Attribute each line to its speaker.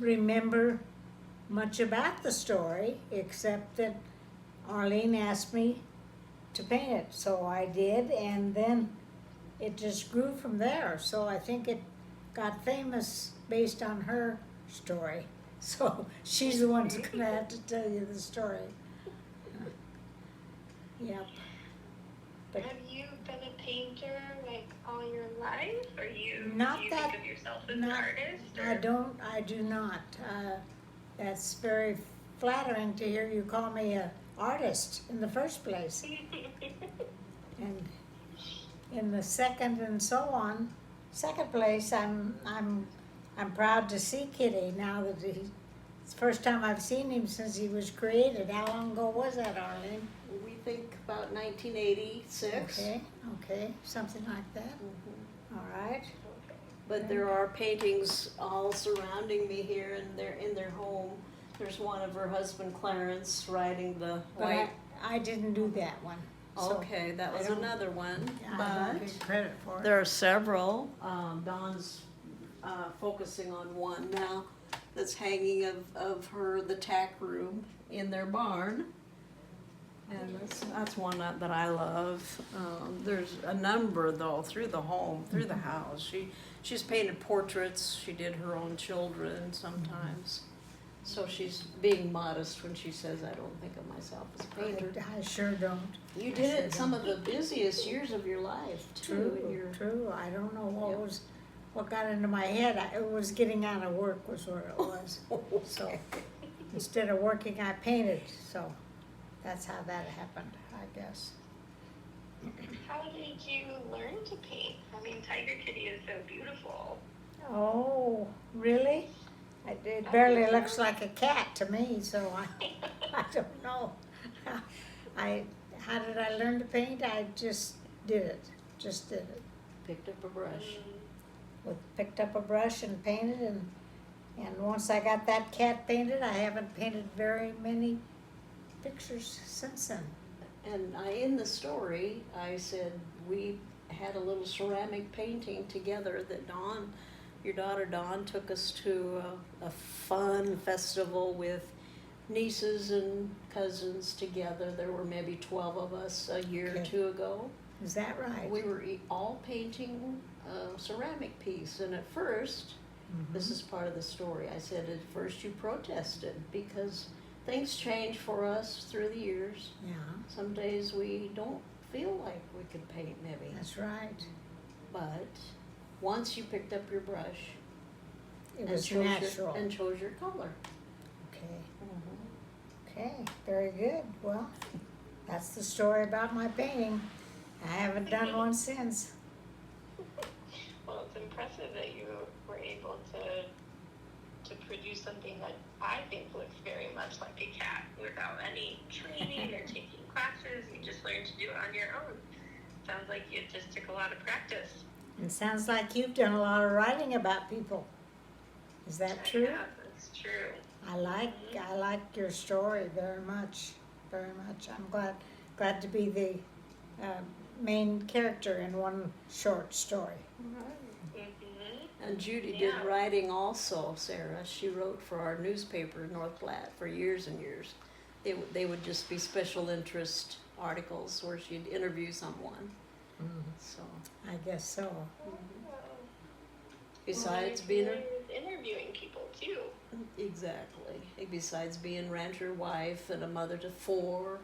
Speaker 1: remember much about the story, except that Arlene asked me to paint it, so I did, and then it just grew from there. So I think it got famous based on her story. So she's the one who's gonna have to tell you the story. Yep. But
Speaker 2: have you been a painter like all your life, or
Speaker 1: not
Speaker 2: do you
Speaker 1: that,
Speaker 2: think of yourself as an
Speaker 1: not,
Speaker 2: artist?
Speaker 1: I do not. That's very flattering to hear you call me a artist in the first place. And in the second and so on, second place, I'm proud to see Kitty now that it's the first time I've seen him since he was created. How long ago was that, Arlene?
Speaker 3: We think about 1986.
Speaker 1: Okay, something like that. All right.
Speaker 3: But there are paintings all surrounding me here, and they're in their home. There's one of her husband Clarence riding the
Speaker 1: But
Speaker 3: white.
Speaker 1: I didn't do that one. So
Speaker 3: Okay, that
Speaker 1: I
Speaker 3: was
Speaker 1: don't-
Speaker 3: another one.
Speaker 1: I don't
Speaker 3: But
Speaker 1: get credit for it.
Speaker 3: there are several. Dawn's focusing on one now that's hanging of her, the tack room in their barn. And that's one that I love. There's a number though through the home, through the house. She's painted portraits. She did her own children sometimes. So she's being modest when she says, "I don't think of myself as a painter."
Speaker 1: I sure don't.
Speaker 3: You did it in some of the busiest years of your life too. in your-
Speaker 1: True. I don't know what got into my head. It was getting out of work was what it was. So instead of working, I painted. So that's how that happened, I guess.
Speaker 2: How did you learn to paint? I mean, Tiger Kitty is so beautiful.
Speaker 1: Oh, really? It barely looks like a cat to me, so I don't know. How did I learn to paint? I just did it.
Speaker 3: Picked up a brush.
Speaker 1: Picked up a brush and painted, and once I got that cat painted, I haven't painted very many pictures since then.
Speaker 3: And in the story, I said we had a little ceramic painting together that Dawn, your daughter Dawn, took us to a fun festival with nieces and cousins together. There were maybe 12 of us a year or two ago.
Speaker 1: Is that right?
Speaker 3: We were all painting a ceramic piece, and at first, this is part of the story, I said at first you protested because things change for us through the years.
Speaker 1: Yeah,
Speaker 3: Some days we don't feel like we could paint maybe,
Speaker 1: that's right.
Speaker 3: but once you picked up your brush
Speaker 1: It was natural.
Speaker 3: and chose your color.
Speaker 1: Okay. Okay, very good. Well, that's the story about my painting. I haven't done one since.
Speaker 2: Well, it's impressive that you were able to produce something that I think looks very much like a cat without any training or taking classes. You just learned to do it on your own. Sounds like it just took a lot of practice.
Speaker 1: It sounds like you've done a lot of writing about people. Is that true?
Speaker 2: Yeah, that's true.
Speaker 1: I like your story very much, very much. I'm glad to be the main character in one short story.
Speaker 3: And Judy did writing also, Sarah. She wrote for our newspaper, North Platte, for years and years. They would just be special interest articles where she'd interview someone. So
Speaker 1: I guess so.
Speaker 3: besides being
Speaker 2: interviewing people too.
Speaker 3: Exactly. Besides being rancher wife and a mother to 4,